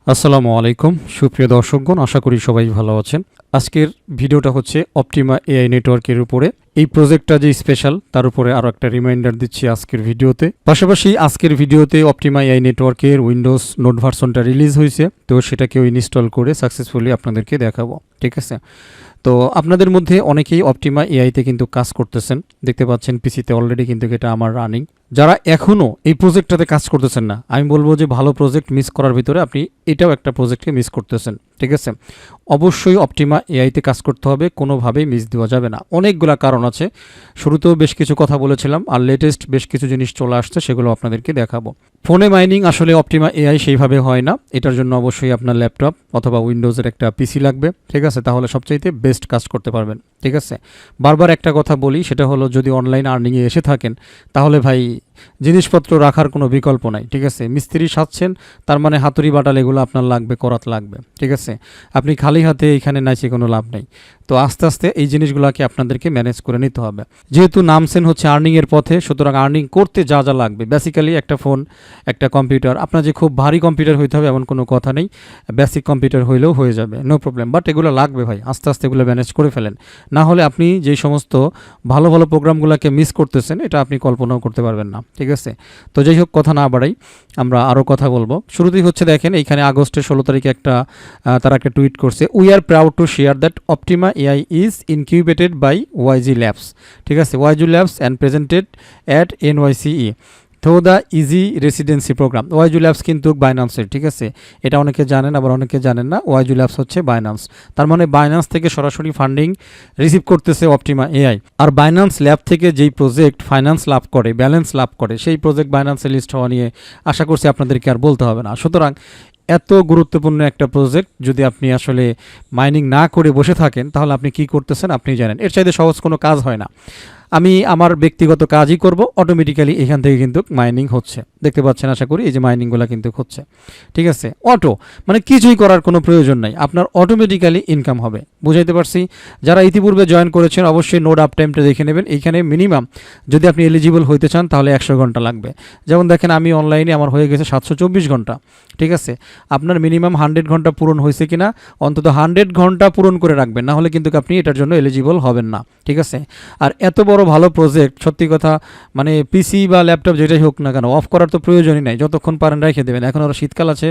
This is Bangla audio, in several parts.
আসসালামু আলাইকুম সুপ্রিয় দর্শকগণ, আশা করি সবাই ভালো আছেন। আজকের ভিডিওটা হচ্ছে অপটিমা এআই নেটওয়ার্কের উপরে। এই প্রজেক্টটা যে স্পেশাল তার উপরে আরও একটা রিমাইন্ডার দিচ্ছি আজকের ভিডিওতে। পাশাপাশি আজকের ভিডিওতে অপটিমা এআই নেটওয়ার্কের উইন্ডোজ নোট ভার্সনটা রিলিজ হয়েছে, তো সেটাকেও ইনস্টল করে সাকসেসফুলি আপনাদেরকে দেখাবো। ঠিক আছে, তো আপনাদের মধ্যে অনেকেই অপটিমা এআইতে কিন্তু কাজ করতেছেন, দেখতে পাচ্ছেন পিসিতে অলরেডি কিন্তু এটা আমার রানিং। যারা এখনও এই প্রজেক্টটাতে কাজ করতেছেন না, আমি বলবো যে ভালো প্রজেক্ট মিস করার ভিতরে আপনি এটাও একটা প্রজেক্টকে মিস করতেছেন। ঠিক আছে, অবশ্যই অপটিমা এআইতে কাজ করতে হবে, কোনোভাবেই মিস দেওয়া যাবে না। অনেকগুলা কারণ আছে, শুরুতেও বেশ কিছু কথা বলেছিলাম, আর লেটেস্ট বেশ কিছু জিনিস চলে আসছে, সেগুলো আপনাদেরকে দেখাবো। ফোনে মাইনিং আসলে অপটিমা এআই সেইভাবে হয় না, এটার জন্য অবশ্যই আপনার ল্যাপটপ অথবা উইন্ডোজের একটা পিসি লাগবে। ঠিক আছে, তাহলে সবচাইতে বেস্ট কাজ করতে পারবেন। ঠিক আছে, বারবার একটা কথা বলি, সেটা হলো যদি অনলাইন আর্নিংয়ে এসে থাকেন তাহলে ভাই জিনিসপত্র রাখার কোনো বিকল্প নাই। ঠিক আছে, মিস্ত্রি সাজছেন তার মানে হাতুড়ি বাটাল এগুলো আপনার লাগবে, করাত লাগবে। ঠিক আছে, আপনি খালি হাতে এখানে নাইছে কোনো লাভ নেই। তো আস্তে আস্তে এই জিনিসগুলোকে আপনাদেরকে ম্যানেজ করে নিতে হবে। যেহেতু নামছেন হচ্ছে আর্নিংয়ের পথে, সুতরাং আর্নিং করতে যা যা লাগবে বেসিক্যালি একটা ফোন, একটা কম্পিউটার। আপনার যে খুব ভারী কম্পিউটার হইতে হবে এমন কোনো কথা নেই, বেসিক কম্পিউটার হইলেও হয়ে যাবে, নো প্রবলেম। বাট এগুলো লাগবে ভাই, আস্তে আস্তে এগুলো ম্যানেজ করে ফেলেন, না হলে আপনি যেই সমস্ত ভালো ভালো প্রোগ্রামগুলোকে মিস করতেছেন এটা আপনি কল্পনাও করতে পারবেন না। ঠিক আছে, তো যাই হোক কথা না বাড়াই, আমরা আরও কথা বলবো। শুরুতেই হচ্ছে দেখেন এইখানে আগস্টের 16 তারিখে তারা একটা টুইট করছে, we are proud to share that Optima AI is incubated by YZi Labs. ঠিক আছে, YZi Labs and presented at NYCE through the easy residency program. YZi Labs কিন্তু বাইন্যান্সের। ঠিক আছে, এটা অনেকে জানেন, আবার অনেকে জানেন না। ওয়াইজু ল্যাবস হচ্ছে বাইন্যান্স, তার মানে বাইন্যান্স থেকে সরাসরি ফান্ডিং রিসিভ করতেছে অপটিমা এআই। আর বাইন্যান্স ল্যাব থেকে যেই প্রজেক্ট ফাইন্যান্স লাভ করে, ব্যালেন্স লাভ করে, সেই প্রজেক্ট বাইন্যান্সে লিস্ট হওয়া নিয়ে আশা করছি আপনাদেরকে আর বলতে হবে না। সুতরাং এত গুরুত্বপূর্ণ একটা প্রজেক্ট যদি আপনি আসলে মাইনিং না করে বসে থাকেন তাহলে আপনি কি করতেছেন আপনি জানেন। এর চাইতে সহজ কোনো কাজ হয় না। আমি আমার ব্যক্তিগত কাজই করব, অটোমেটিক্যালি এখান থেকে কিন্তু মাইনিং হচ্ছে, দেখতে পাচ্ছেন আশা করি। এই যে মাইনিংগুলো কিন্তু হচ্ছে। ঠিক আছে, অটো মানে কিছুই করার কোনো প্রয়োজন নাই, আপনার অটোমেটিক্যালি ইনকাম হবে। বুঝাইতে পারছি? যারা ইতিপূর্বে জয়েন করেছেন অবশ্যই নোড আপ টাইমটা দেখে নেবেন। এইখানে মিনিমাম যদি আপনি এলিজিবল হইতে চান তাহলে 100 ঘন্টা লাগবে। যেমন দেখেন আমি অনলাইনে আমার হয়ে গেছে 724 ঘন্টা। ঠিক আছে, আপনার মিনিমাম 100 ঘন্টা পূরণ হয়েছে কিনা অন্তত 100 ঘন্টা পূরণ করে রাখবেন, না হলে কিন্তু আপনি এটার জন্য এলিজিবল হবেন না। ঠিক আছে, আর এত বড় ভালো প্রজেক্ট, সত্যি কথা মানে পিসি বা ল্যাপটপ যেটাই হোক না কেন অফ করার তো প্রয়োজনই নাই, যতক্ষণ পারেন রেখে দেবেন। এখন আরও শীতকাল আছে,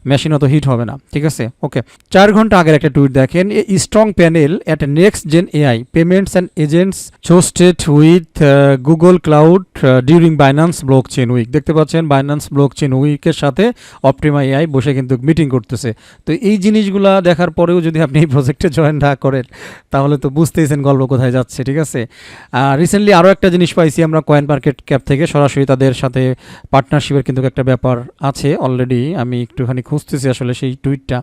মেশিন অত হিট হবে না। ঠিক আছে, ওকে। 4 ঘন্টা আগের একটা টুইট দেখেন, a strong panel at next gen AI payments and agents hosted with Google Cloud during Binance blockchain week. দেখতে পাচ্ছেন বাইন্যান্স ব্লক চেন উইকের সাথে অপটিমা এআই বসে কিন্তু মিটিং করতেছে। তো এই জিনিসগুলা দেখার পরেও যদি আপনি এই প্রজেক্টে জয়েন না করেন তাহলে তো বুঝতেইছেন গল্প কোথায় যাচ্ছে। ঠিক আছে, রিসেন্টলি আরও একটা জিনিস পাইছি আমরা কয়েন মার্কেট ক্যাপ থেকে, সরাসরি তাদের সাথে পার্টনারশিপের কিন্তু একটা ব্যাপার আছে অলরেডি। আমি একটুখানি খুঁজতেছি আসলে সেই টুইটটা।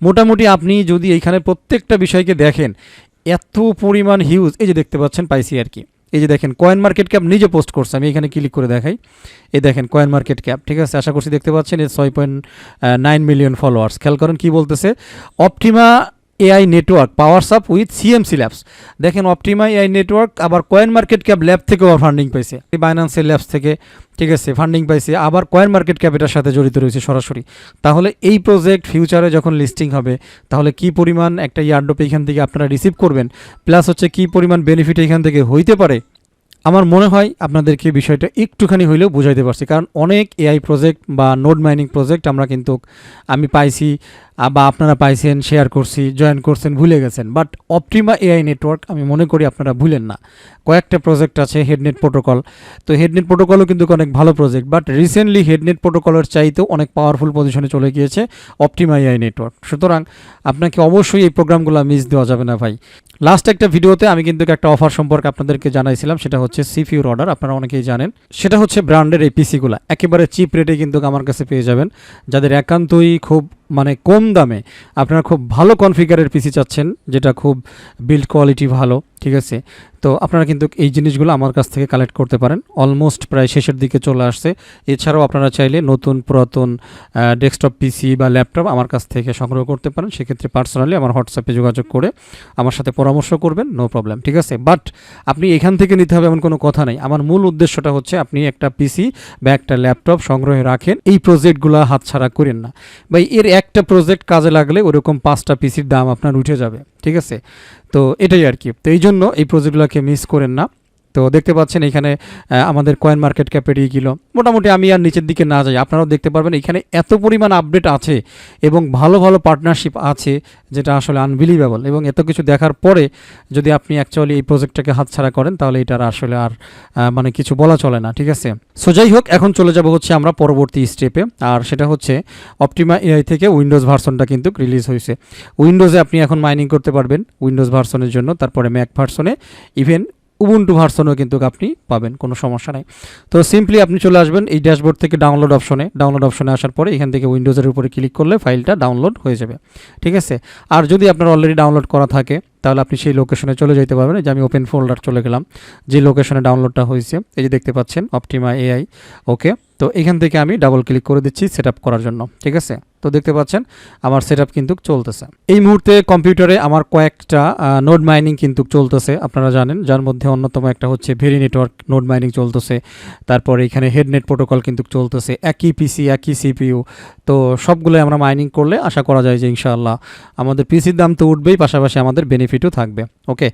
মোটামুটি আপনি যদি এইখানে প্রত্যেকটা বিষয়কে দেখেন, এত পরিমাণ হিউজ, এই যে দেখতে পাচ্ছেন পাইছি আর কি। এই যে দেখেন কয়েন মার্কেট ক্যাপ নিজে পোস্ট করছে, আমি এখানে ক্লিক করে দেখাই। এই দেখেন কয়েন মার্কেট ক্যাপ। ঠিক আছে, আশা করছি দেখতে পাচ্ছেন এর 6.9 মিলিয়ন ফলোয়ার্স। খেয়াল করেন কি বলতেছে, Optima AI network powers up with CMC labs. দেখেন অপটিমা এআই নেটওয়ার্ক আবার কয়েন মার্কেট ক্যাপ ল্যাব থেকেও ফান্ডিং পাইছে, বাইন্যান্সের ল্যাবস থেকে। ঠিক আছে, ফান্ডিং পাইছে, আবার কয়েন মার্কেট ক্যাপিটার সাথে জড়িত রয়েছে সরাসরি। তাহলে এই প্রজেক্ট ফিউচারে যখন লিস্টিং হবে তাহলে কি পরিমাণ একটা ইয়ারড্রপ এখান থেকে আপনারা রিসিভ করবেন, প্লাস হচ্ছে কি পরিমাণ বেনিফিট এখান থেকে হইতে পারে। আমার মনে হয় আপনাদেরকে বিষয়টা একটুখানি হইলেও বুঝাইতে পারছি, কারণ অনেক এআই প্রজেক্ট বা নোড মাইনিং প্রজেক্ট আমরা কিন্তু আমি পাইছি বা আপনারা পাইছেন, শেয়ার করছি, জয়েন করছেন, ভুলে গেছেন। বাট অপটিমা এআই নেটওয়ার্ক আমি মনে করি আপনারা ভুলেন না। কয়েকটা প্রজেক্ট আছে, হেডনেট প্রোটোকল, তো হেডনেট প্রোটোকলও কিন্তু অনেক ভালো প্রজেক্ট, বাট রিসেন্টলি হেডনেট প্রোটোকলের চাইতেও অনেক পাওয়ারফুল পজিশনে চলে গিয়েছে অপটিমা এআই নেটওয়ার্ক। সুতরাং আপনাকে অবশ্যই এই প্রোগ্রামগুলো মিস দেওয়া যাবে না ভাই। লাস্ট একটা ভিডিওতে আমি কিন্তু একটা অফার সম্পর্কে আপনাদেরকে জানাইছিলাম, সেটা হচ্ছে সিপিইউর অর্ডার, আপনারা অনেকেই জানেন। সেটা হচ্ছে ব্র্যান্ডের এই পিসিগুলো একেবারে চিপ রেটে কিন্তু আমার কাছে পেয়ে যাবেন। যাদের একান্তই খুব মানে কম দামে আপনারা খুব ভালো কনফিগারের পিসি চাচ্ছেন, যেটা খুব বিল্ড কোয়ালিটি ভালো। ঠিক আছে, তো তো আপনারা কিন্তু এই জিনিসগুলো আমার কাছ থেকে কালেক্ট করতে পারেন। অলমোস্ট প্রায় শেষের দিকে চলে আসছে। এছাড়াও আপনারা চাইলে নতুন পুরাতন ডেস্কটপ পিসি বা ল্যাপটপ আমার কাছ থেকে সংগ্রহ করতে পারেন। সেক্ষেত্রে পার্সোনালি আমার হোয়াটসঅ্যাপে যোগাযোগ করে আমার সাথে পরামর্শ করবেন, নো প্রবলেম, ঠিক আছে। বাট আপনি এখান থেকে নিতে হবে এমন কোনো কথা নেই। আমার মূল উদ্দেশ্যটা হচ্ছে আপনি একটা পিসি বা একটা ল্যাপটপ সংগ্রহে রাখেন, এই প্রজেক্টগুলো হাতছাড়া করেন না ভাই। এর একটা প্রজেক্ট কাজে লাগলে ওরকম 5টা পিসির দাম আপনার উঠে যাবে, ঠিক আছে। তো এটাই আর কি। তো এই জন্য এই প্রজেক্টগুলোকে মিস করেন না। তো দেখতে পাচ্ছেন এখানে আমাদের কয়েন মার্কেট ক্যাপের কিলো মোটামুটি, আমি আর নিচের দিকে না যাই, আপনারাও দেখতে পারবেন এখানে এত পরিমাণ আপডেট আছে এবং ভালো ভালো পার্টনারশিপ আছে যেটা আসলে আনবিলিভেবল। এবং এত কিছু দেখার পরে যদি আপনি অ্যাকচুয়ালি এই প্রজেক্টটাকে হাতছাড়া করেন তাহলে এটার আসলে আর মানে কিছু বলা চলে না, ঠিক আছে। সো যাই হোক, এখন চলে যাব হচ্ছে আমরা পরবর্তী স্টেপে, আর সেটা হচ্ছে অপটিমা এআই থেকে উইন্ডোজ ভার্সনটা কিন্তু রিলিজ হয়েছে। উইন্ডোজে আপনি এখন মাইনিং করতে পারবেন উইন্ডোজ ভার্সনের জন্য, তারপরে ম্যাক ভার্সনে, ইভেন উবুন্টু ভার্সনও কিন্তু আপনি পাবেন, কোনো সমস্যা নাই। তো সিম্পলি আপনি চলে আসবেন এই ড্যাশবোর্ড থেকে ডাউনলোড অপশনে আসার পরে এখান থেকে উইন্ডোজের উপরে ক্লিক করলে ফাইলটা ডাউনলোড হয়ে যাবে, ঠিক আছে। আর যদি আপনার অলরেডি ডাউনলোড করা থাকে তাহলে আপনি সেই লোকেশনে চলে যেতে পারবেন। যে আমি ওপেন ফোল্ডার চলে গেলাম, যে লোকেশনে ডাউনলোডটা হয়েছে, এই যে দেখতে পাচ্ছেন অপটিমা এআই, ওকে। তো এখান থেকে আমি ডাবল ক্লিক করে দিচ্ছি সেট আপ করার জন্য, ঠিক আছে। তো দেখতে পাচ্ছেন আমার সেট আপ কিন্তু চলতেছে। এই মুহূর্তে কম্পিউটারে আমার কয়েকটা নোড মাইনিং কিন্তু চলতেছে, আপনারা জানেন, যার মধ্যে অন্যতম একটা হচ্ছে ভেরি নেটওয়ার্ক নোড মাইনিং চলতেছে। তারপরে এখানে হেডনেট প্রোটোকল কিন্তু চলতেছে, একই পিসি একই সিপিইউ। তো সবগুলো আমরা মাইনিং করলে আশা করা যায় যে ইনশাআল্লাহ আমাদের পিসির দাম তো উঠবেই, পাশাপাশি আমাদের বেনিফিটও থাকবে, ওকে।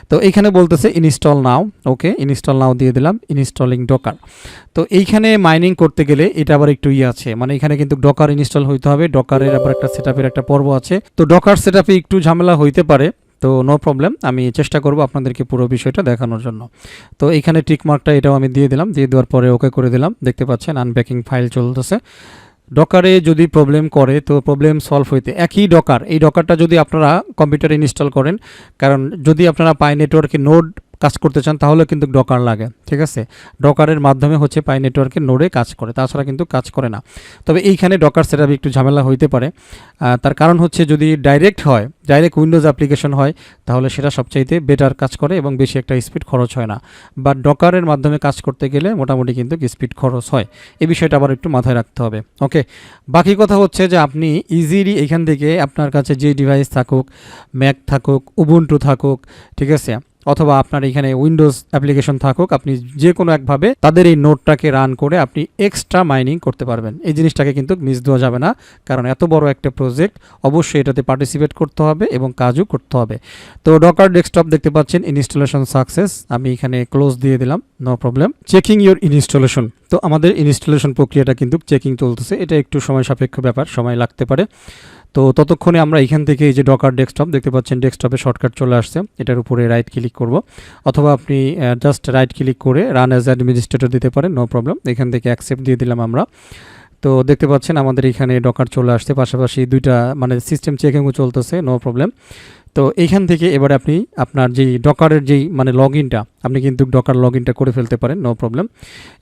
তো এইখানে বলতেছে ইনস্টল নাও, ওকে, ইনস্টল নাও দিয়ে দিলাম, ইনস্টলিং ডকার। তো এইখানে মাইনিং করতে গেলে এটা আবার একটু আছে, মানে এখানে কিন্তু ডকার ইনস্টল হইতে হবে, ডকারের আবার একটা সেটআপের একটা পর্ব আছে। তো ডকার সেটআপে একটু ঝামেলা হইতে পারে, তো নো প্রবলেম, আমি চেষ্টা করব আপনাদেরকে পুরো বিষয়টা দেখানোর জন্য। তো এইখানে টিক মার্কটা এটাও আমি দিয়ে দিলাম, দিয়ে দেওয়ার পরে ওকে করে দিলাম। দেখতে পাচ্ছেন আনপ্যাকিং ফাইল চলতেছে। ডকারে যদি প্রবলেম করে তো প্রবলেম সলভ হইতে একই ডকার, এই ডকারটা যদি আপনারা কম্পিউটারে ইনস্টল করেন, কারণ যদি আপনারা পাই নেটওয়ার্কে নোড কাজ করতে চান তাহলে কিন্তু ডকার লাগে, ঠিক আছে। ডকারের মাধ্যমে হচ্ছে পাই নেটওয়ার্কের নোডে কাজ করে, তাছাড়া কিন্তু কাজ করে না। তবে এইখানে ডকার সেটআপ একটু ঝামেলা হইতে পারে, তার কারণ হচ্ছে যদি ডাইরেক্ট উইন্ডোজ অ্যাপ্লিকেশন হয় তাহলে সেটা সবচাইতে বেটার কাজ করে এবং বেশি একটা স্পিড খরচ হয় না। বাট ডকারের মাধ্যমে কাজ করতে গেলে মোটামুটি কিন্তু স্পিড খরচ হয়, এই বিষয়টা আবার একটু মাথায় রাখতে হবে, ওকে। বাকি কথা হচ্ছে যে আপনি ইজিলি এখান থেকে আপনার কাছে যে ডিভাইস থাকুক, ম্যাক থাকুক, উবুন্টু থাকুক, ঠিক আছে, অথবা আপনার এখানে উইন্ডোজ অ্যাপ্লিকেশন থাকুক, আপনি যে কোনো একভাবে তাদের এই নোটটাকে রান করে আপনি এক্সট্রা মাইনিং করতে পারবেন। এই জিনিসটাকে কিন্তু মিস দেওয়া যাবে না, কারণ এত বড় একটা প্রজেক্ট, অবশ্যই এটাতে পার্টিসিপেট করতে হবে এবং কাজও করতে হবে। তো ডকার ডেস্কটপ দেখতে পাচ্ছেন ইনস্টলেশন সাকসেস, আমি এখানে ক্লোজ দিয়ে দিলাম, no problem. Checking your installation, তো আমাদের ইনস্টলেশন প্রক্রিয়াটা কিন্তু চেকিং চলতেছে, এটা একটু সময় সাপেক্ষ ব্যাপার, সময় লাগতে পারে। তো ততক্ষণে আমরা এখান থেকে এই যে ডকার ডেস্কটপ দেখতে পাচ্ছেন, ডেস্কটপে শর্টকাট চলে আসছে, এটার উপরে রাইট ক্লিক করব, অথবা আপনি জাস্ট রাইট ক্লিক করে রান অ্যাজ অ্যাডমিনিস্ট্রেটর দিতে পারেন, নো প্রবলেম। এখান থেকে অ্যাকসেপ্ট দিয়ে দিলাম আমরা। তো দেখতে পাচ্ছেন আমাদের এখানে ডকার চলে আসছে, পাশাপাশি দুইটা মানে সিস্টেম চেকিংও চলতেছে, নো প্রবলেম। তো এইখান থেকে এবারে আপনি আপনার যেই ডকারের যেই মানে লগ ইনটা, আপনি কিন্তু ডকার লগ ইনটা করে ফেলতে পারেন, নো প্রবলেম।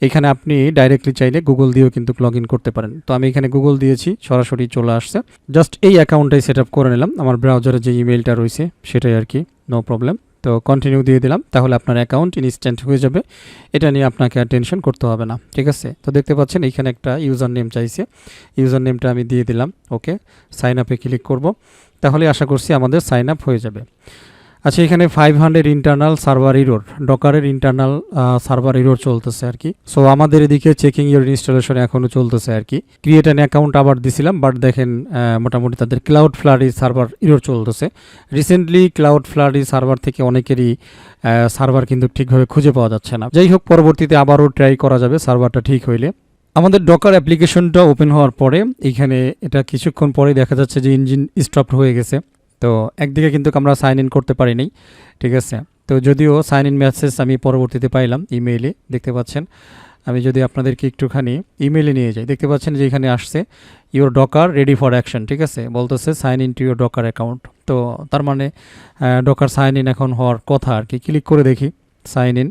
এখানে আপনি ডাইরেক্টলি চাইলে গুগল দিয়েও কিন্তু লগ ইন করতে পারেন। তো আমি এখানে গুগল দিয়েছি, সরাসরি চলে আসছে। জাস্ট এই অ্যাকাউন্টটাই সেট আপ করে নিলাম, আমার ব্রাউজারে যে ইমেলটা রয়েছে সেটাই আর কি, নো প্রবলেম। তো কন্টিনিউ দিয়ে দিলাম, তাহলে আপনার অ্যাকাউন্ট ইনস্ট্যান্ট হয়ে যাবে, এটা নিয়ে আপনাকে আর টেনশন করতে হবে না, ঠিক আছে। তো দেখতে পাচ্ছেন এইখানে একটা ইউজার নেম চাইছে, ইউজার নেমটা আমি দিয়ে দিলাম, ওকে। সাইন আপে ক্লিক করব, তাহলে আশা করছি আমাদের সাইন আপ হয়ে যাবে। আচ্ছা, এখানে 500 ইন্টারনাল সার্ভার ইরোর, ডকারের ইন্টারনাল সার্ভার ইরোর চলতেছে আর কি। সো আমাদের এদিকে চেকিং ইউর ইনস্টলেশন এখনও চলতেছে আর কি। ক্রিয়েট অ্যান অ্যাকাউন্ট আবার দিছিলাম, বাট দেখেন মোটামুটি তাদের ক্লাউড ফ্লাডি সার্ভার ইরোর চলতেছে। রিসেন্টলি ক্লাউড ফ্লাডি সার্ভার থেকে অনেকেরই সার্ভার কিন্তু ঠিকভাবে খুঁজে পাওয়া যাচ্ছে না। যাই হোক, পরবর্তীতে আবারও ট্রাই করা যাবে সার্ভারটা ঠিক হইলে। আমাদের ডকার অ্যাপ্লিকেশনটা ওপেন হওয়ার পরে এইখানে এটা কিছুক্ষণ পরে দেখা যাচ্ছে যে ইঞ্জিন স্টপ হয়ে গেছে। তো একদিকে কিন্তু আমরা সাইন ইন করতে পারিনি, ঠিক আছে। তো যদিও সাইন ইন মেসেজ আমি পরবর্তীতে পাইলাম ইমেইলে, দেখতে পাচ্ছেন। আমি যদি আপনাদেরকে একটুখানি ইমেইলে নিয়ে যাই, দেখতে পাচ্ছেন যে এখানে আসছে your Docker ready for action, ঠিক আছে, বলতেছে sign in to your Docker account. তো তার মানে ডকার সাইন ইন এখন হওয়ার কথা আর কি। ক্লিক করে দেখি সাইন ইন।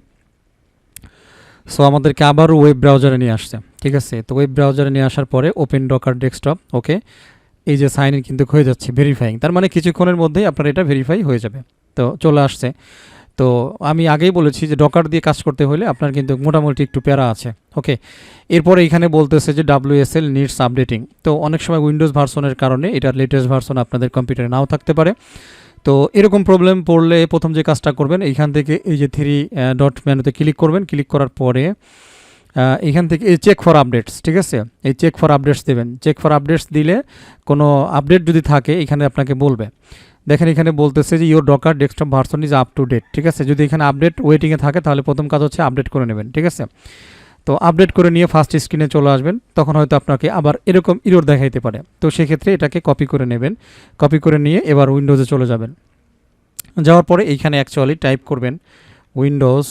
সো আমাদেরকে আবারও ওয়েব ব্রাউজারে নিয়ে আসছে, ঠিক আছে। তো ওয়েব ব্রাউজারে নিয়ে আসার পরে ওপেন ডকার ডেস্কটপ, ওকে। এই যে সাইন ইন কিন্তু হয়ে যাচ্ছে ভেরিফাইং, তার মানে কিছুক্ষণের মধ্যেই আপনার এটা ভেরিফাই হয়ে যাবে। তো চলে আসছে। তো আমি আগেই বলেছি যে ডকার দিয়ে কাজ করতে হলে আপনার কিন্তু মোটামুটি একটু প্যারা আছে। ওকে, এরপরে এখানে বলতেছে যে WSL নিডস আপডেটিং। তো অনেক সময় উইন্ডোজ ভার্সনের কারণে এটার লেটেস্ট ভার্সন আপনাদের কম্পিউটারে নাও থাকতে পারে। তো এরকম প্রবলেম পড়লে প্রথম যে কাজটা করবেন, এইখান থেকে এই যে 3 ডট মেনুতে ক্লিক করবেন। ক্লিক করার পরে এখান থেকে এই চেক ফর আপডেটস, ঠিক আছে, এই চেক ফর আপডেটস দেবেন। চেক ফর আপডেটস দিলে কোনো আপডেট যদি থাকে এখানে আপনাকে বলবে। দেখেন এখানে বলতেছে যে your Docker desktop version is up to date, ঠিক আছে। যদি এখানে আপডেট ওয়েটিংয়ে থাকে তাহলে প্রথম কাজ হচ্ছে আপডেট করে নেবেন, ঠিক আছে। তো আপডেট করে নিয়ে ফার্স্ট স্ক্রিনে চলে আসবেন, তখন হয়তো আপনাকে আবার এরকম ইরর দেখাইতে পারে। তো সেক্ষেত্রে এটাকে কপি করে নেবেন। কপি করে নিয়ে এবার উইন্ডোজে চলে যাবেন। যাওয়ার পরে এইখানে অ্যাকচুয়ালি টাইপ করবেন উইন্ডোজ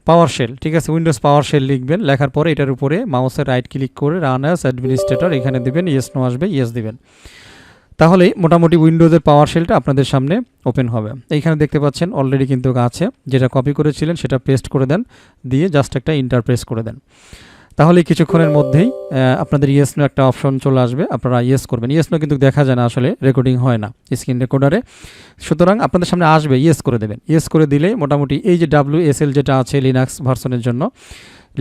পাওয়ারশেল, ঠিক আছে, উইন্ডোজ পাওয়ারশেল লিখবেন। লেখার পরে এটার উপরে মাউসের রাইট ক্লিক করে রান অ্যাজ অ্যাডমিনিস্ট্রেটর এখানে দিবেন, ইয়েস নো আসবে, ইয়েস দিবেন। তাহলেই মোটামুটি উইন্ডোজের পাওয়ারশেলটা আপনাদের সামনে ওপেন হবে। এইখানে দেখতে পাচ্ছেন অলরেডি কিন্তু আছে, যেটা কপি করেছিলেন সেটা পেস্ট করে দেন, দিয়ে জাস্ট একটা ইন্টার প্রেস করে দেন। তাহলে কিছুক্ষণের মধ্যেই আপনাদের ইয়েস নো একটা অপশন চলে আসবে, আপনারা ইয়েস করবেন। ইয়েস নো কিন্তু দেখা যায় না, আসলে রেকর্ডিং হয় না স্ক্রিন রেকর্ডারে, সুতরাং আপনাদের সামনে আসবে, ইয়েস করে দেবেন। ইয়েস করে দিলে মোটামুটি এই যে WSL যেটা আছে লিনাক্স ভার্সনের জন্য,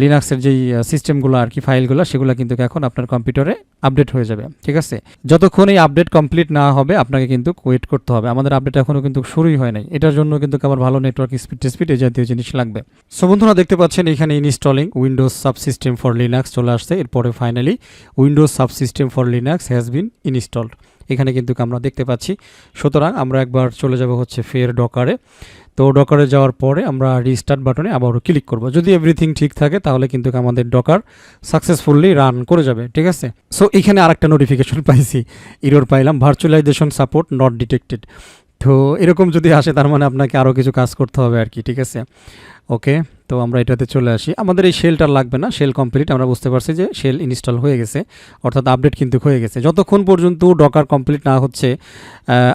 লিনাক্সের যেই সিস্টেমগুলো আর কি ফাইলগুলো, সেগুলো কিন্তু এখন আপনার কম্পিউটারে আপডেট হয়ে যাবে, ঠিক আছে। যতক্ষণ এই আপডেট কমপ্লিট না হবে আপনাকে কিন্তু ওয়েট করতে হবে। আমাদের আপডেট এখনও কিন্তু শুরুই হয় নাই, এটার জন্য কিন্তু আমার ভালো নেটওয়ার্ক স্পিড এই জাতীয় জিনিস লাগবে। সো বন্ধুরা দেখতে পাচ্ছেন এখানে installing Windows subsystem for Linux চলে আসছে। এরপরে finally Windows subsystem for Linux has been installed এখানে কিন্তু আমরা দেখতে পাচ্ছি। সুতরাং আমরা একবার চলে যাব হচ্ছে ফের ডকারে। তো ডকারে যাওয়ার পরে আমরা রিস্টার্ট বাটনে আবারও ক্লিক করব। যদি এভরিথিং ঠিক থাকে তাহলে কিন্তু আমাদের ডকার সাকসেসফুলি রান করে যাবে, ঠিক আছে। সো এখানে আরেকটা নোটিফিকেশন পাইছি, ইরর পাইলাম, ভার্চুয়ালাইজেশন সাপোর্ট নট ডিটেক্টেড। তো এরকম যদি আসে তার মানে আপনাকে আরও কিছু কাজ করতে হবে আর কি, ঠিক আছে। ওকে, তো আমরা এটাতে চলে আসি। আমাদের এই শেলটা লাগবে না, শেল কমপ্লিট, আমরা বুঝতে পারছি যে শেল ইনস্টল হয়ে গেছে, অর্থাৎ আপডেট কিন্তু হয়ে গেছে। যতক্ষণ পর্যন্ত ডকার কমপ্লিট না হচ্ছে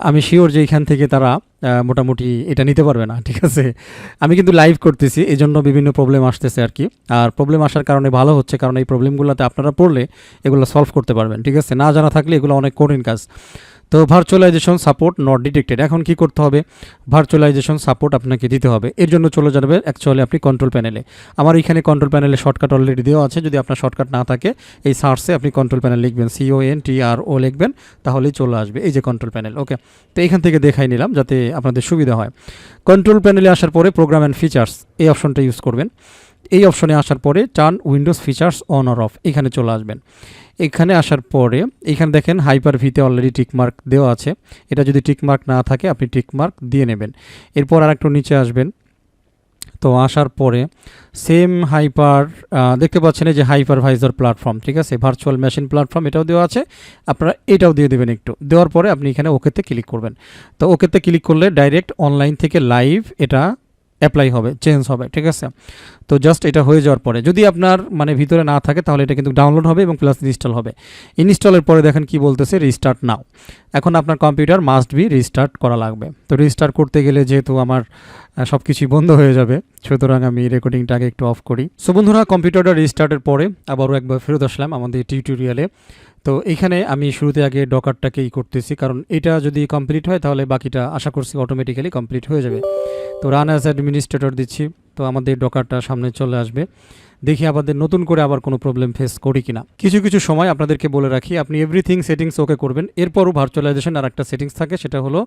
আমি শিওর যে এখান থেকে তারা মোটামুটি এটা নিতে পারবে না, ঠিক আছে। আমি কিন্তু লাইভ করতেছি, এই জন্য বিভিন্ন প্রবলেম আসতেছে আর কি। আর প্রবলেম আসার কারণে ভালো হচ্ছে, কারণ এই প্রবলেমগুলোতে আপনারা পড়লে এগুলো সলভ করতে পারবেন, ঠিক আছে। না জানা থাকলে এগুলো অনেক কঠিন কাজ। তো ভার্চুয়ালাইজেশন সাপোর্ট নট ডিটেক্টেড, এখন কি করতে হবে, ভার্চুয়ালাইজেশন সাপোর্ট আপনাকে দিতে হবে। এর জন্য চলে যাবে অ্যাকচুয়ালি আপনি কন্ট্রোল প্যানেলে। আমার এখানে কন্ট্রোল প্যানেলে শর্টকাট অলরেডি দেওয়া আছে, যদি আপনার শর্টকাট না থাকে এই সার্চে আপনি কন্ট্রোল প্যানেল লিখবেন, CONTRO লিখবেন, তাহলেই চলে আসবে এই যে কন্ট্রোল প্যানেল। ওকে, তো এখান থেকে দেখাই নিলাম যাতে আপনাদের সুবিধা হয়। কন্ট্রোল প্যানেলে আসার পরে প্রোগ্রাম অ্যান্ড ফিচার্স এই অপশনটা ইউজ করবেন। এই অপশনে আসার পরে turn Windows features on or of এখানে চলে আসবেন। এখানে আসার পরে এখানে দেখেন হাইপার ভিতে অলরেডি টিকমার্ক দেওয়া আছে, এটা যদি টিকমার্ক না থাকে আপনি টিকমার্ক দিয়ে নেবেন। এরপর আর একটু নিচে আসবেন। তো আসার পরে সেম হাইপার দেখতে পাচ্ছেন এই যে হাইপারভাইজার প্ল্যাটফর্ম, ঠিক আছে, ভার্চুয়াল মেশিন প্ল্যাটফর্ম এটাও দেওয়া আছে, আপনারা এটাও দিয়ে দেবেন। একটু দেওয়ার পরে আপনি এখানে ওকেতে ক্লিক করবেন। তো ওকেতে ক্লিক করলে ডাইরেক্ট অনলাইন থেকে লাইভ এটা অ্যাপ্লাই হবে, চেঞ্জ হবে, ঠিক আছে। তো জাস্ট এটা হয়ে যাওয়ার পরে যদি আপনার মানে ভিতরে না থাকে তাহলে এটা কিন্তু ডাউনলোড হবে এবং প্লাস ইনস্টল হবে। ইনস্টলের পরে দেখেন কি বলতেছে, রিস্টার্ট নাও। এখন আপনার কম্পিউটার মাস্ট বি রিস্টার্ট করা লাগবে। তো রিস্টার্ট করতে গেলে যেহেতু আমার সব কিছুই বন্ধ হয়ে যাবে, সুতরাং আমি রেকর্ডিংটাকে একটু অফ করি। সো বন্ধুরা কম্পিউটারটা রিস্টার্টের পরে আবারও একবার ফেরত আসলাম আমাদের টিউটোরিয়ালে। তো এইখানে আমি শুরুতে আগে ডকারটাকেই করতেছি, কারণ এটা যদি কমপ্লিট হয় তাহলে বাকিটা আশা করছি অটোমেটিক্যালি কমপ্লিট হয়ে যাবে। তো রান অ্যাজ অ্যাডমিনিস্ট্রেটর দিচ্ছি, তো আমাদের ডকারটা সামনে চলে আসবে। দেখি আমাদের নতুন করে আবার কোনো প্রবলেম ফেস করি কিনা। কিছু কিছু সময় আপনাদেরকে বলে রাখি, আপনি এভরিথিং সেটিংস ওকে করবেন, এরপরও ভার্চুয়ালাইজেশন আর একটা সেটিংস থাকে, সেটা হলো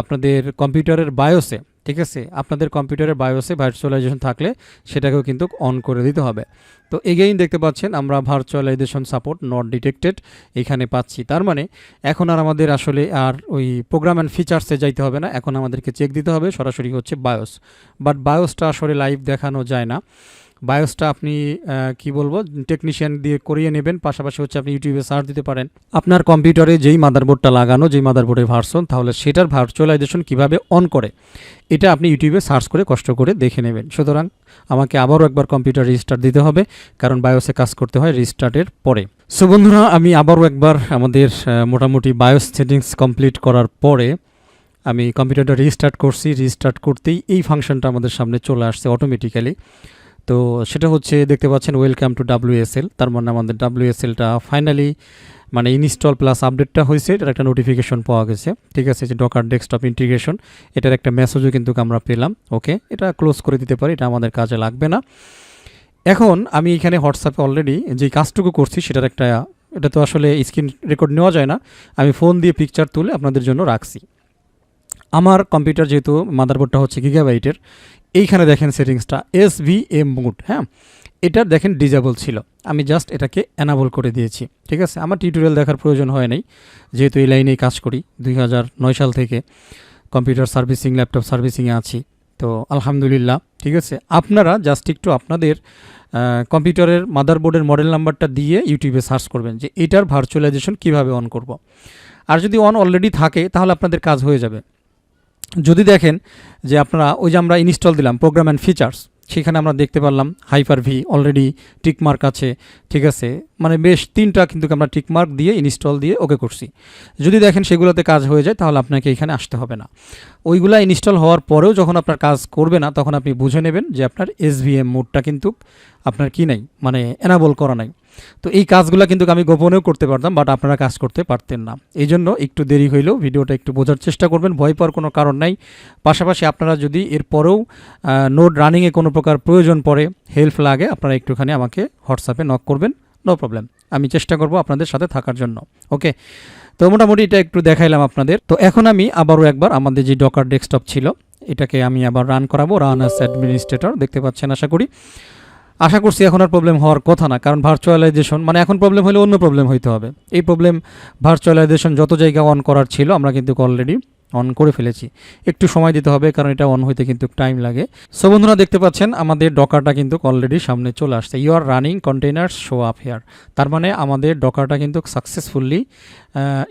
আপনাদের কম্পিউটারের বায়োসে, ঠিক আছে, আপনাদের কম্পিউটারের বায়োসে ভার্চুয়ালাইজেশন থাকলে সেটাকেও কিন্তু অন করে দিতে হবে। তো এগেইন দেখতে পাচ্ছেন আমরা ভার্চুয়ালাইজেশন সাপোর্ট নট ডিটেক্টেড এখানে পাচ্ছি, তার মানে এখন আর আমাদের আসলে আর ওই প্রোগ্রাম অ্যান্ড ফিচার্সে যাইতে হবে না, এখন আমাদেরকে চেক দিতে হবে সরাসরি হচ্ছে বায়োস। বাট বায়োসটা আসলে লাইভ দেখানো যায় না। বায়োসটা আপনি কি বলবো টেকনিশিয়ান দিয়ে করিয়ে নেবেন, পাশাপাশি হচ্ছে আপনি ইউটিউবে সার্চ দিতে পারেন আপনার কম্পিউটারে যেই মাদারবোর্ডটা লাগানো, যেই মাদারবোর্ডের ভার্সন, তাহলে সেটার ভার্চুয়ালাইজেশন কিভাবে অন করে এটা আপনি ইউটিউবে সার্চ করে কষ্ট করে দেখে নেবেন। সুতরাং আমাকে আবারও একবার কম্পিউটার রিস্টার্ট দিতে হবে, কারণ বায়োসে কাজ করতে হয় রিস্টার্টের পরে। সো বন্ধুরা আমি আবারও একবার আমাদের মোটামুটি বায়োস সেটিংস কমপ্লিট করার পরে আমি কম্পিউটারটা রিস্টার্ট করছি। রিস্টার্ট করতেই এই ফাংশনটা আমাদের সামনে চলে আসছে অটোমেটিক্যালি। তো সেটা হচ্ছে দেখতে পাচ্ছেন ওয়েলকাম টু WSL, তার মানে আমাদের WSLটা ফাইনালি মানে ইনস্টল প্লাস আপডেটটা হয়েছে, এটার একটা নোটিফিকেশন পাওয়া গেছে। ঠিক আছে, যে ডকার ডেস্কটপ ইন্টিগ্রেশন, এটার একটা মেসেজও কিন্তু আমরা পেলাম। ওকে, এটা ক্লোজ করে দিতে পারি, এটা আমাদের কাজে লাগবে না। এখন আমি এখানে হোয়াটসঅ্যাপে অলরেডি যে কাজটুকু করছি সেটার একটা, এটা তো আসলে স্ক্রিন রেকর্ড নেওয়া যায় না, আমি ফোন দিয়ে পিকচার তুলে আপনাদের জন্য রাখছি। আমার কম্পিউটার যেহেতু মাদারবোর্ডটা হচ্ছে গিগাবাইটের, এইখানে দেখেন সেটিংসটা SVM মোড, হ্যাঁ, এটার দেখেন ডিজেবল ছিল, আমি জাস্ট এটাকে এনাবল করে দিয়েছি। ঠিক আছে, আমার টিউটোরিয়াল দেখার প্রয়োজন হয় নাই, যেহেতু এই লাইনেই কাজ করি 2009 সাল থেকে কম্পিউটার সার্ভিসিং, ল্যাপটপ সার্ভিসিংয়ে আছি, তো আলহামদুলিল্লাহ। ঠিক আছে, আপনারা জাস্ট একটু আপনাদের কম্পিউটারের মাদারবোর্ডের মডেল নাম্বারটা দিয়ে ইউটিউবে সার্চ করবেন যে এটার ভার্চুয়ালাইজেশন কিভাবে অন করব। আর যদি অন অলরেডি থাকে তাহলে আপনাদের কাজ হয়ে যাবে। যদি দেখেন যে আপনারা ওই যে আমরা ইনস্টল দিলাম প্রোগ্রাম অ্যান্ড ফিচার্স, সেখানে আমরা দেখতে পারলাম Hyper-V অলরেডি টিকমার্ক আছে। ঠিক আছে, মানে বেশ 3টা কিন্তু আমরা টিকমার্ক দিয়ে ইনস্টল দিয়ে ওকে করছি। যদি দেখেন সেগুলোতে কাজ হয়ে যায় তাহলে আপনাকে এখানে আসতে হবে না। ওইগুলা ইনস্টল হওয়ার পরেও যখন আপনার কাজ করবে না তখন আপনি বুঝে নেবেন যে আপনার SVM মোডটা কিন্তু আপনার কি নাই, মানে এনাবল করা নাই। তো এই কাজগুলো কিন্তু আমি গোপনেও করতে পারতাম, বাট আপনারা কাজ করতে পারতেন না। এই জন্য একটু দেরি হইলেও ভিডিওটা একটু বোঝার চেষ্টা করবেন, ভয় পাওয়ার কোনো কারণ নাই। পাশাপাশি আপনারা যদি এরপরেও নোড রানিংয়ে কোনো প্রকার প্রয়োজন পড়ে, হেল্প লাগে, আপনারা একটুখানি আমাকে হোয়াটসঅ্যাপে নক করবেন, নো প্রবলেম, আমি চেষ্টা করব আপনাদের সাথে থাকার জন্য। ওকে, তো মোটামুটি এটা একটু দেখাইলাম আপনাদের। তো এখন আমি আবারও একবার আমাদের যে ডকার ডেস্কটপ ছিল এটাকে আমি আবার রান করাবো, রান অ্যাজ অ্যাডমিনিস্ট্রেটর, দেখতে পাচ্ছেন আশা করছি এখন আর প্রবলেম হওয়ার কথা না, কারণ ভার্চুয়ালাইজেশন মানে এখন প্রবলেম হলে অন্য প্রবলেম হইতে হবে। এই প্রবলেম ভার্চুয়ালাইজেশন যত জায়গা অন করার ছিল আমরা কিন্তু অলরেডি অন করে ফেলেছি, একটু সময় দিতে হবে কারণ এটা অন হইতে কিন্তু টাইম লাগে। সো বন্ধুরা দেখতে পাচ্ছেন আমাদের ডকারটা কিন্তু অলরেডি সামনে চলে আসছে, you are running container show up here, তার মানে আমাদের ডকারটা কিন্তু সাকসেসফুলি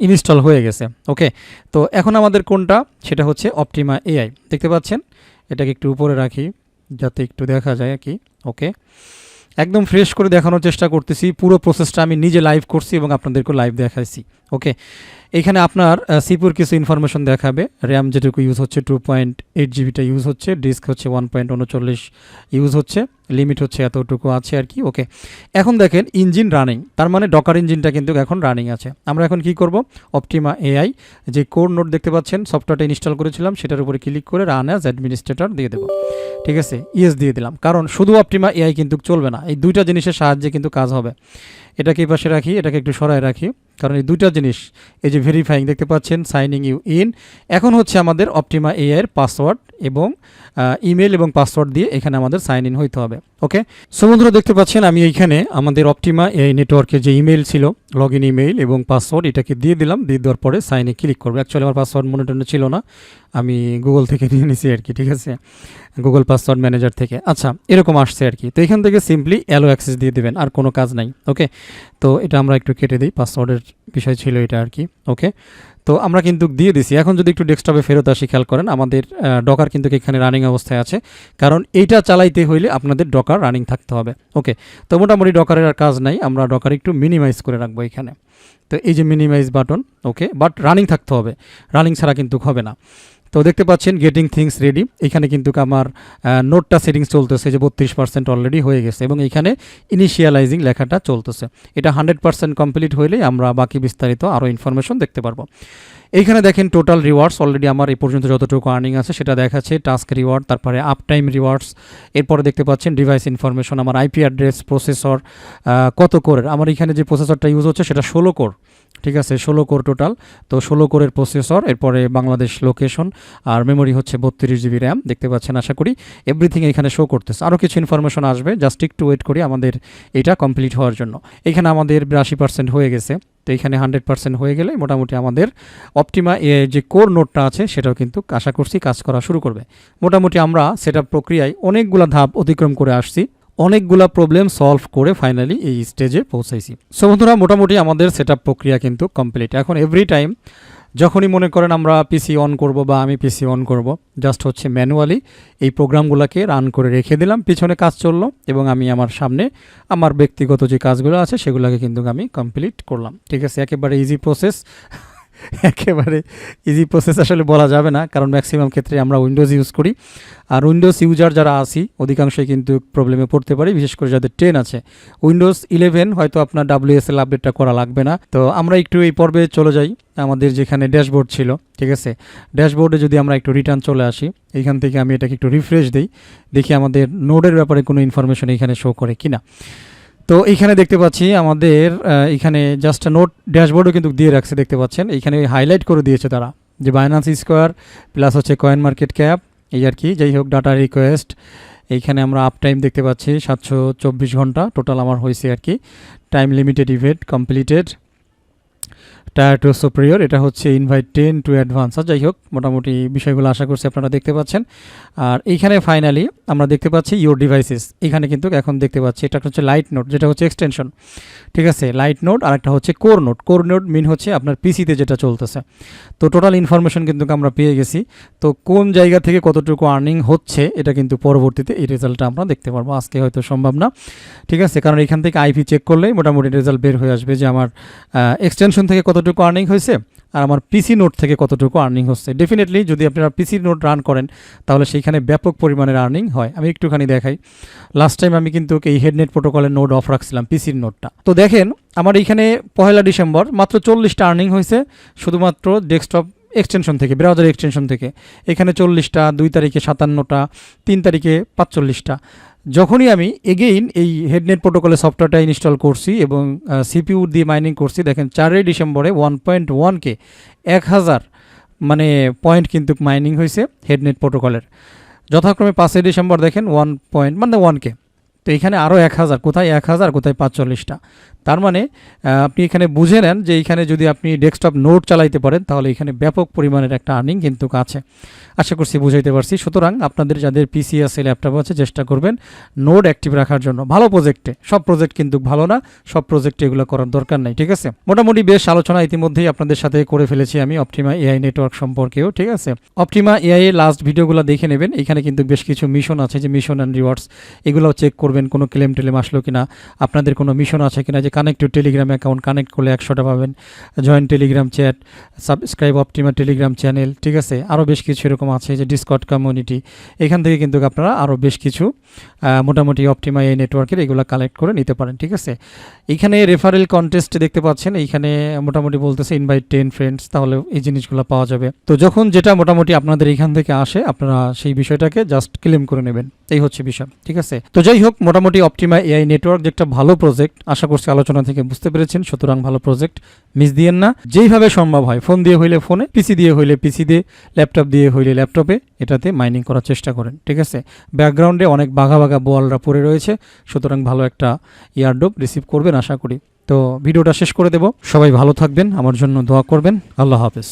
ইনস্টল হয়ে গেছে। ওকে, তো এখন আমাদের কোনটা, সেটা হচ্ছে অপটিমা AI, দেখতে পাচ্ছেন, এটাকে একটু উপরে রাখি যাতে একটু দেখা যায় আর কি। ওকে, একদম ফ্রেশ করে দেখানোর চেষ্টা করতেছি, পুরো প্রসেসটা আমি নিজে লাইভ করছি এবং আপনাদেরকে লাইভ দেখাইছি। ওকে, এখানে আপনার সিপুর কিছু ইনফরমেশন দেখাবে, র্যাম যেটুকু ইউজ হচ্ছে 2.8 জিবিটা ইউজ হচ্ছে, ডিস্ক হচ্ছে 1.39 ইউজ হচ্ছে, লিমিট হচ্ছে এতটুকু আছে আর কি। ওকে, এখন দেখেন ইঞ্জিন রানিং, তার মানে ডকার ইঞ্জিনটা কিন্তু এখন রানিং আছে। আমরা এখন কি করব, অপটিমা AI যে কোর নোট দেখতে পাচ্ছেন সফটওয়্যারটা ইনস্টল করেছিলাম সেটার উপরে ক্লিক করে রান অ্যাজ অ্যাডমিনিস্ট্রেটর দিয়ে দেবো। ঠিক আছে, ইয়েস দিয়ে দিলাম, কারণ শুধু অপটিমা AI কিন্তু চলবে না, এই দুইটা জিনিসের সাহায্যে কিন্তু কাজ হবে। এটাকে এই পাশে রাখি, এটাকে একটু সরায় রাখি, কারণ এই দুইটা জিনিস, এই যে ভেরিফাইং দেখতে পাচ্ছেন, সাইনিং ইউ ইন, এখন হচ্ছে আমাদের অপটিমা AI এর পাসওয়ার্ড এবং ইমেল এবং পাসওয়ার্ড দিয়ে এখানে আমাদের সাইন ইন হইতে হবে। ওকে, সো বন্ধুরা দেখতে পাচ্ছেন আমি এইখানে আমাদের অপটিমা AI নেটওয়ার্কের যে ইমেল ছিল, লগ ইন ইমেল এবং পাসওয়ার্ড, এটাকে দিয়ে দিলাম, দিয়ে দেওয়ার পরে সাইনে ক্লিক করবো। অ্যাকচুয়ালি আমার পাসওয়ার্ড মনে ছিল না, আমি গুগল থেকে নিয়ে নিছি আর কি। ঠিক আছে, গুগল পাসওয়ার্ড ম্যানেজার থেকে, আচ্ছা এরকম আসছে আর কি। তো এখান থেকে সিম্পলি অ্যালো অ্যাক্সেস দিয়ে দেবেন, আর কোনো কাজ নাই। ওকে, তো এটা আমরা একটু কেটে দিই, পাসওয়ার্ডের বিষয় ছিল এটা আর কি। ওকে, তো আমরা কিন্তু দিয়ে দিছি। এখন যদি একটু ডেস্কটপে ফেরত আসি, খেয়াল করেন আমাদের ডকার কিন্তু এখানে রানিং অবস্থায় আছে, কারণ এইটা চালাইতে হইলে আপনাদের ডকার রানিং থাকতে হবে। ওকে, তো মোটামুটি ডকারের আর কাজ নাই, আমরা ডকার একটু মিনিমাইজ করে রাখবো এখানে। তো এই যে minimize button, okay, but running থাকতে হবে, রানিং ছাড়া কিন্তু হবে না। তো দেখতে পাচ্ছেন গেটিং থিংস রেডি, এখানে কিন্তু আমার নোটটা সেটিংস চলতেছে যে 32% অলরেডি হয়ে গেছে এবং এখানে ইনিশিয়ালাইজিং লেখাটা চলতেছে। এটা 100% কমপ্লিট হইলেই আমরা বাকি বিস্তারিত আরও ইনফরমেশন দেখতে পারবো। এইখানে দেখেন টোটাল রিওয়ার্ডস, অলরেডি আমার এই পর্যন্ত যতটুকু আর্নিং আছে সেটা দেখাচ্ছে, টাস্ক রিওয়ার্ড, তারপরে আপ টাইম রিওয়ার্ডস, এরপরে দেখতে পাচ্ছেন ডিভাইস ইনফরমেশন, আমার আইপি অ্যাড্রেস, প্রসেসর কত কোরের, আমার এখানে যে প্রসেসরটা ইউজ হচ্ছে সেটা 16 কোর। ঠিক আছে, 16 কোর টোটাল, তো 16 কোরের প্রসেসর, এরপরে বাংলাদেশ লোকেশন, আর মেমোরি হচ্ছে 32 জিবি র্যাম, দেখতে পাচ্ছেন, আশা করি এভরিথিং এখানে শো করতেছে। আরও কিছু ইনফরমেশন আসবে, জাস্ট একটু ওয়েট করি আমাদের এটা কমপ্লিট হওয়ার জন্য। এখানে আমাদের 82% হয়ে গেছে, তো এখানে 100% হয়ে গেলে মোটামুটি আমাদের অপটিমা AI যে কোর নোটটা আছে সেটাও কিন্তু আশা করছি কাজ করা শুরু করবে। মোটামুটি আমরা সেটআপ প্রক্রিয়ায় অনেকগুলো ধাপ অতিক্রম করে আসছি, অনেকগুলা প্রবলেম সলভ করে ফাইনালি এই স্টেজে পৌঁছাইছি। সো বন্ধুরা মোটামুটি আমাদের সেটআপ প্রক্রিয়া কিন্তু কমপ্লিট। এখন এভরি টাইম যখনই মনে করেন আমরা পিসি অন করব বা আমি পিসি অন করব, জাস্ট হচ্ছে ম্যানুয়ালি এই প্রোগ্রামগুলোকে রান করে রেখে দিলাম, পিছনে কাজ চললো এবং আমি আমার সামনে আমার ব্যক্তিগত যে কাজগুলো আছে সেগুলোকে কিন্তু আমি কমপ্লিট করলাম। ঠিক আছে, একেবারে ইজি প্রসেস, একেবারে ইজি প্রসেস আসলে বলা যাবে না, কারণ ম্যাক্সিমাম ক্ষেত্রে আমরা উইন্ডোজ ইউজ করি। আর উইন্ডোজ ইউজার যারা আছি অধিকাংশই কিন্তু প্রবলেমে পড়তে পারি, বিশেষ করে যাদের 10 আছে। উইন্ডোজ 11 হয়তো আপনার WSL আপডেটটা করা লাগবে না। তো আমরা একটু এই পর্বে চলে যাই আমাদের যেখানে ড্যাশবোর্ড ছিল, ঠিক আছে। ড্যাশবোর্ডে যদি আমরা একটু রিটার্ন চলে আসি, এইখান থেকে আমি এটাকে একটু রিফ্রেশ দিই, দেখি আমাদের নোডের ব্যাপারে কোনো ইনফরমেশন এখানে শো করে কিনা। তো এইখানে দেখতে পাচ্ছি আমাদের এখানে জাস্ট নোট ড্যাশবোর্ডও কিন্তু দিয়ে রাখছে, দেখতে পাচ্ছেন এইখানে হাইলাইট করে দিয়েছে তারা, যে বাইন্যান্স স্কোয়ার প্লাস হচ্ছে কয়েন মার্কেট ক্যাপ, এই আর কি। যাই হোক, ডাটা রিকোয়েস্ট, এইখানে আমরা আপ টাইম দেখতে পাচ্ছি 724 ঘন্টা টোটাল আমার হয়েছে আর কি। Time limited event completed, tier two superior, এটা হচ্ছে ইনভাইট 10 টু অ্যাডভান্স। যাই হোক, মোটামুটি বিষয়গুলো আশা করছি আপনারা দেখতে পাচ্ছেন। আর এইখানে ফাইনালি আমরা দেখতে পাচ্ছি ইউর ডিভাইসেস, এখানে কিন্তু এখন দেখতে পাচ্ছি এটা হচ্ছে লাইট নোট, যেটা হচ্ছে এক্সটেনশন, ঠিক আছে। লাইট নোট আর একটা হচ্ছে কোর নোট। কোর নোট মিন হচ্ছে আপনার পিসিতে যেটা চলতেছে। তো টোটাল ইনফরমেশন কিন্তু আমরা পেয়ে গেছি। তো কোন জায়গা থেকে কতটুকু আর্নিং হচ্ছে এটা কিন্তু পরবর্তীতে এই রেজাল্টটা আমরা দেখতে পারবো, আজকে হয়তো সম্ভব না, ঠিক আছে। কারণ এখান থেকে আইপি চেক করলেই মোটামুটি রেজাল্ট বের হয়ে আসবে যে আমার এক্সটেনশন থেকে কতটুকু আর্নিং হয়েছে আর আমার পিসি নোট থেকে কতটুকু আর্নিং হচ্ছে। ডেফিনেটলি যদি আপনারা পিসি নোট রান করেন তাহলে সেইখানে ব্যাপক পরিমাণের আর্নিং হয়। আমি একটুখানি দেখাই, লাস্ট টাইম আমি কিন্তু এই হেডনেট প্রোটোকলের নোট অফ রাখছিলাম, পিসির নোটটা। তো দেখেন আমার এইখানে 1 ডিসেম্বর মাত্র 40টা আর্নিং হয়েছে শুধুমাত্র ডেস্কটপ এক্সটেনশন থেকে, ব্রাউজার এক্সটেনশন থেকে। এখানে 40টা, 2 তারিখে 57টা, 3 তারিখে 45টা। যখনই আমি এগেইন এই হেডনেট প্রোটোকলের সফটওয়্যারটা ইনস্টল করছি এবং সিপিইউ দিয়ে মাইনিং করছি, দেখেন 4 ডিসেম্বরে 1.1K 1000 মানে পয়েন্ট কিন্তু মাইনিং হয়েছে হেডনেট প্রোটোকলের। যথাক্রমে 5 ডিসেম্বর দেখেন 1K। তো এখানে আরও 1000, কোথায় 1000 কোথায় 45টা। তার মানে আপনি এখানে বুঝে নেন যে এইখানে যদি আপনি ডেস্কটপ নোট চালাইতে পারেন তাহলে এখানে ব্যাপক পরিমাণের একটা আর্নিং কিন্তু আছে। আশা করছি বুঝাইতে পারছি। সুতরাং আপনাদের যাদের পিসি আছে, ল্যাপটপ আছে, চেষ্টা করবেন নোড অ্যাক্টিভ রাখার জন্য। ভালো প্রজেক্টে, সব প্রজেক্ট কিন্তু ভালো না, সব প্রজেক্টে এগুলো করার দরকার নাই, ঠিক আছে। মোটামুটি বেশ আলোচনা ইতিমধ্যেই আপনাদের সাথে করে ফেলেছি আমি অপটিমা এআই নেটওয়ার্ক সম্পর্কেও, ঠিক আছে। অপটিমা এআই এর লাস্ট ভিডিওগুলো দেখে নেবেন, এখানে কিন্তু বেশ কিছু মিশন আছে, যে মিশন অ্যান্ড রিওয়ার্ডস, এগুলোও চেক করবেন কোনো ক্লেম টেলেম আসলো কিনা, আপনাদের কোনো মিশন আছে কিনা, যে connect to Telegram account, connect করলে 100টা পাবেন, join Telegram chat, subscribe Optima Telegram channel, ঠিক আছে। আরও বেশ কিছু এরকম আছে, যে ডিসকর্ড কমিউনিটি, এখান থেকে কিন্তু আপনারা আরও বেশ কিছু মোটামুটি অপটিমা এই নেটওয়ার্কের এগুলো কালেক্ট করে নিতে পারেন, ঠিক আছে। এইখানে রেফারেল কন্টেস্ট দেখতে পাচ্ছেন, এইখানে মোটামুটি বলতেছে ইনভাইট 10 ফ্রেন্ডস, তাহলে এই জিনিসগুলো পাওয়া যাবে। তো যখন যেটা মোটামুটি আপনাদের এখান থেকে আসে আপনারা সেই বিষয়টাকে জাস্ট ক্লেম করে নেবেন, এই হচ্ছে বিষয়, ঠিক আছে। তো যাই হোক, মোটামুটি অপটিমা এআই নেটওয়ার্ক যে একটা ভালো প্রজেক্ট, আশা করছি আলোচনা থেকে বুঝতে পেরেছেন। সুতরাং ভালো প্রজেক্ট, মিস দিয়েন না। যেইভাবে সম্ভব হয়, ফোন দিয়ে হইলে ফোনে, পিসি দিয়ে হইলে পিসি দিয়ে, ল্যাপটপ দিয়ে হইলে ল্যাপটপে এটাতে মাইনিং করার চেষ্টা করেন, ঠিক আছে। ব্যাকগ্রাউন্ডে অনেক বাঘা বাঘা বোয়ালরা পড়ে রয়েছে, সুতরাং ভালো একটা ইয়ারড্রপ রিসিভ করবেন আশা করি। তো ভিডিওটা শেষ করে দেব, সবাই ভালো থাকবেন, আমার জন্য দোয়া করবেন। আল্লাহ হাফেজ।